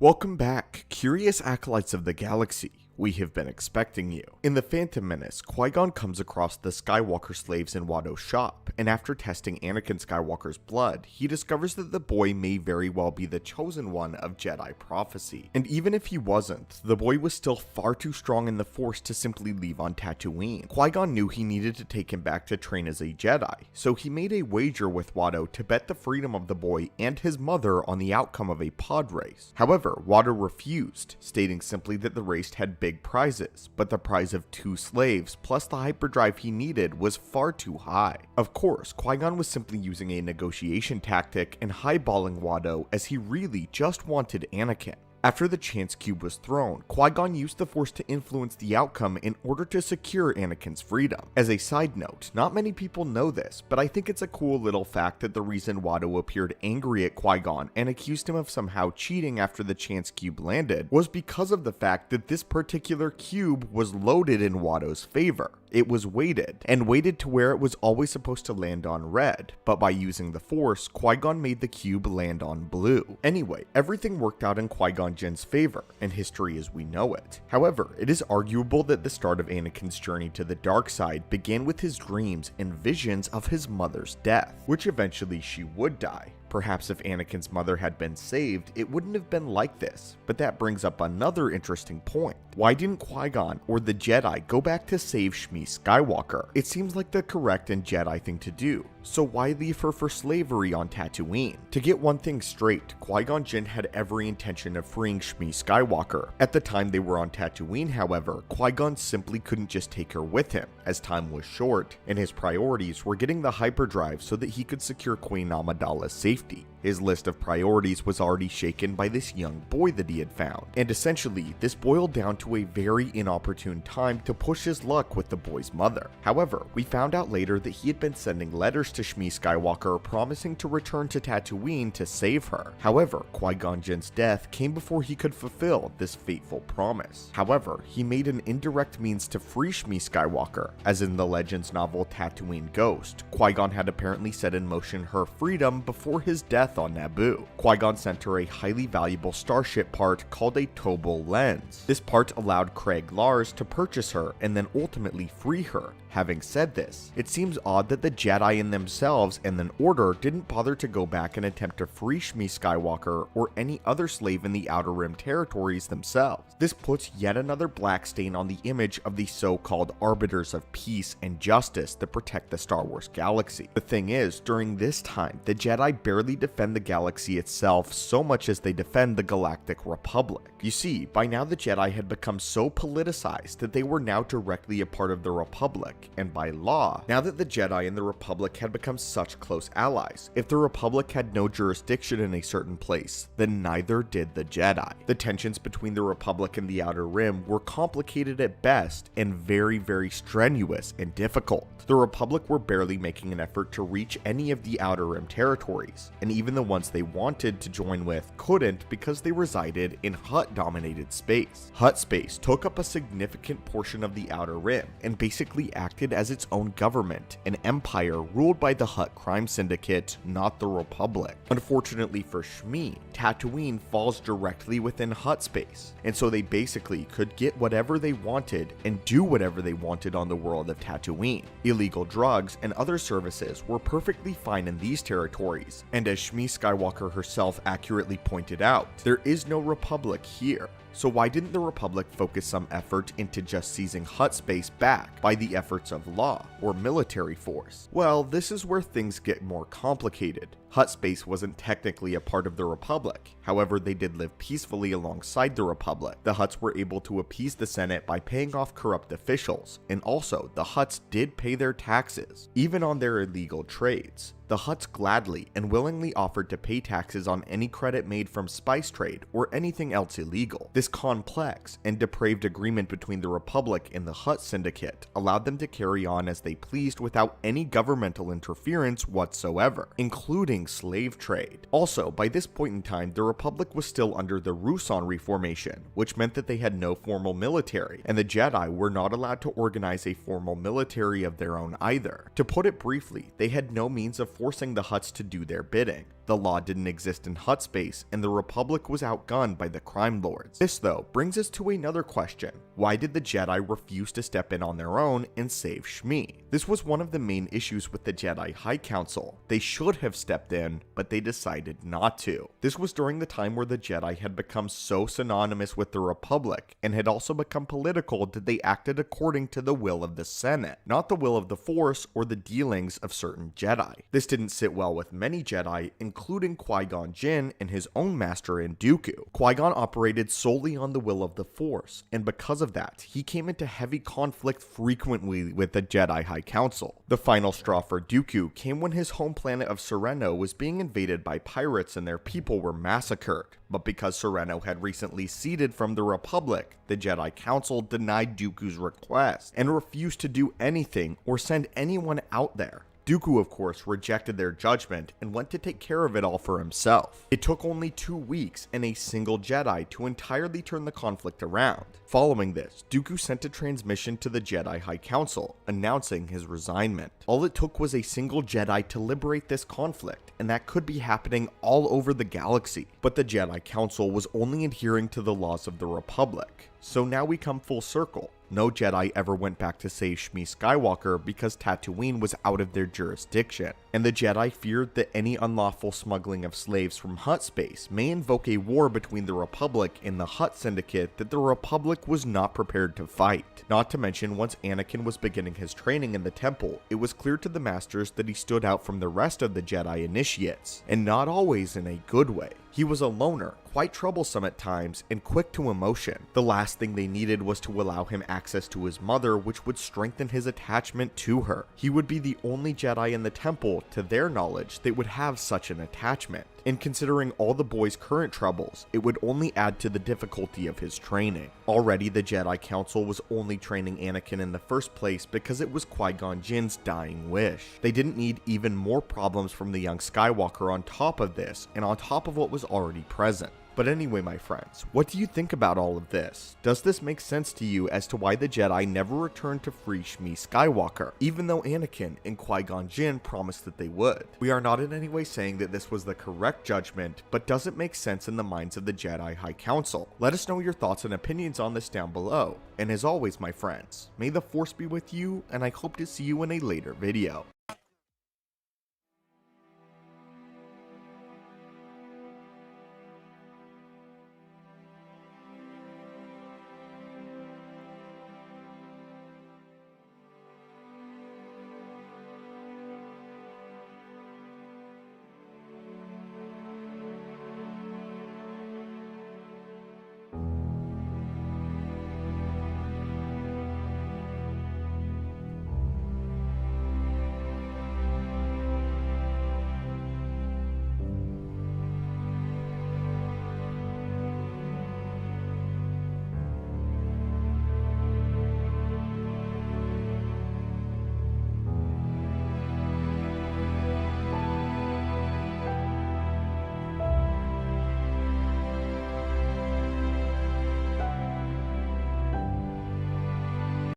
Welcome back, curious acolytes of the galaxy. We have been expecting you. In The Phantom Menace, Qui-Gon comes across the Skywalker slaves in Watto's shop, and after testing Anakin Skywalker's blood, he discovers that the boy may very well be the chosen one of Jedi prophecy. And even if he wasn't, the boy was still far too strong in the Force to simply leave on Tatooine. Qui-Gon knew he needed to take him back to train as a Jedi, so he made a wager with Watto to bet the freedom of the boy and his mother on the outcome of a pod race. However, Watto refused, stating simply that the race had big prizes, but the prize of 2 slaves plus the hyperdrive he needed was far too high. Of course, Qui-Gon was simply using a negotiation tactic and highballing Watto as he really just wanted Anakin. After the chance cube was thrown, Qui-Gon used the Force to influence the outcome in order to secure Anakin's freedom. As a side note, not many people know this, but I think it's a cool little fact that the reason Watto appeared angry at Qui-Gon and accused him of somehow cheating after the chance cube landed was because of the fact that this particular cube was loaded in Watto's favor. It was weighted to where it was always supposed to land on red, but by using the Force, Qui-Gon made the cube land on blue. Anyway, everything worked out in Qui-Gon Jinn's favor, and history as we know it. However, it is arguable that the start of Anakin's journey to the dark side began with his dreams and visions of his mother's death, which eventually she would die. Perhaps if Anakin's mother had been saved, it wouldn't have been like this, but that brings up another interesting point. Why didn't Qui-Gon or the Jedi go back to save Shmi Skywalker? It seems like the correct and Jedi thing to do, so why leave her for slavery on Tatooine? To get one thing straight, Qui-Gon Jinn had every intention of freeing Shmi Skywalker. At the time they were on Tatooine, however, Qui-Gon simply couldn't just take her with him, as time was short, and his priorities were getting the hyperdrive so that he could secure Queen Amidala's safety. His list of priorities was already shaken by this young boy that he had found, and essentially, this boiled down to a very inopportune time to push his luck with the boy's mother. However, we found out later that he had been sending letters to Shmi Skywalker promising to return to Tatooine to save her. However, Qui-Gon Jinn's death came before he could fulfill this fateful promise. However, he made an indirect means to free Shmi Skywalker, as in the Legends novel Tatooine Ghost. Qui-Gon had apparently set in motion her freedom before his death on Naboo. Qui-Gon sent her a highly valuable starship part called a Tobal lens. This part allowed Craig Lars to purchase her and then ultimately free her. Having said this, it seems odd that the Jedi in themselves and the Order didn't bother to go back and attempt to free Shmi Skywalker or any other slave in the Outer Rim territories themselves. This puts yet another black stain on the image of the so-called arbiters of peace and justice that protect the Star Wars galaxy. The thing is, during this time, the Jedi barely defend the galaxy itself so much as they defend the Galactic Republic. You see, by now the Jedi had become so politicized that they were now directly a part of the Republic, and by law, now that the Jedi and the Republic had become such close allies, if the Republic had no jurisdiction in a certain place, then neither did the Jedi. The tensions between the Republic and the Outer Rim were complicated at best and very strenuous and difficult. The Republic were barely making an effort to reach any of the Outer Rim territories, and even the ones they wanted to join with couldn't because they resided in Hutt-dominated space. Hutt space took up a significant portion of the Outer Rim and basically acted as its own government, an empire ruled by the Hutt crime syndicate, not the Republic. Unfortunately for Shmi, Tatooine falls directly within Hutt space, and so they basically could get whatever they wanted and do whatever they wanted on the world of Tatooine. Illegal drugs and other services were perfectly fine in these territories, and as Shmi Skywalker herself accurately pointed out, there is no Republic here. So why didn't the Republic focus some effort into just seizing Hutt space back by the efforts of law or military force? Well, this is where things get more complicated. Hutt space wasn't technically a part of the Republic, however they did live peacefully alongside the Republic. The Hutts were able to appease the Senate by paying off corrupt officials, and also the Hutts did pay their taxes, even on their illegal trades. The Hutts gladly and willingly offered to pay taxes on any credit made from spice trade or anything else illegal. This complex and depraved agreement between the Republic and the Hutt Syndicate allowed them to carry on as they pleased without any governmental interference whatsoever, including slave trade. Also, by this point in time, the Republic was still under the Ruusan reformation, which meant that they had no formal military, and the Jedi were not allowed to organize a formal military of their own either. To put it briefly, they had no means of forcing the Hutts to do their bidding. The law didn't exist in Hutt space, and the Republic was outgunned by the crime lords. This, though, brings us to another question. Why did the Jedi refuse to step in on their own and save Shmi? This was one of the main issues with the Jedi High Council. They should have stepped in, but they decided not to. This was during the time where the Jedi had become so synonymous with the Republic, and had also become political that they acted according to the will of the Senate, not the will of the Force or the dealings of certain Jedi. This didn't sit well with many Jedi, including Qui-Gon Jinn and his own master in Dooku. Qui-Gon operated solely on the will of the Force, and because of that, he came into heavy conflict frequently with the Jedi High Council. The final straw for Dooku came when his home planet of Sereno was being invaded by pirates and their people were massacred. But because Sereno had recently ceded from the Republic, the Jedi Council denied Dooku's request and refused to do anything or send anyone out there. Dooku, of course, rejected their judgment and went to take care of it all for himself. It took only 2 weeks and a single Jedi to entirely turn the conflict around. Following this, Dooku sent a transmission to the Jedi High Council, announcing his resignment. All it took was a single Jedi to liberate this conflict, and that could be happening all over the galaxy. But the Jedi Council was only adhering to the laws of the Republic. So now we come full circle. No Jedi ever went back to save Shmi Skywalker because Tatooine was out of their jurisdiction, and the Jedi feared that any unlawful smuggling of slaves from Hutt space may invoke a war between the Republic and the Hutt Syndicate that the Republic was not prepared to fight. Not to mention, once Anakin was beginning his training in the temple, it was clear to the Masters that he stood out from the rest of the Jedi initiates, and not always in a good way. He was a loner, quite troublesome at times, and quick to emotion. The last thing they needed was to allow him access to his mother, which would strengthen his attachment to her. He would be the only Jedi in the temple, to their knowledge, that would have such an attachment. And considering all the boy's current troubles, it would only add to the difficulty of his training. Already, the Jedi Council was only training Anakin in the first place because it was Qui-Gon Jinn's dying wish. They didn't need even more problems from the young Skywalker on top of this, and on top of what was already present. But anyway, my friends, what do you think about all of this? Does this make sense to you as to why the Jedi never returned to free Shmi Skywalker, even though Anakin and Qui-Gon Jinn promised that they would? We are not in any way saying that this was the correct judgment, but does it make sense in the minds of the Jedi High Council? Let us know your thoughts and opinions on this down below. And as always, my friends, may the Force be with you, and I hope to see you in a later video.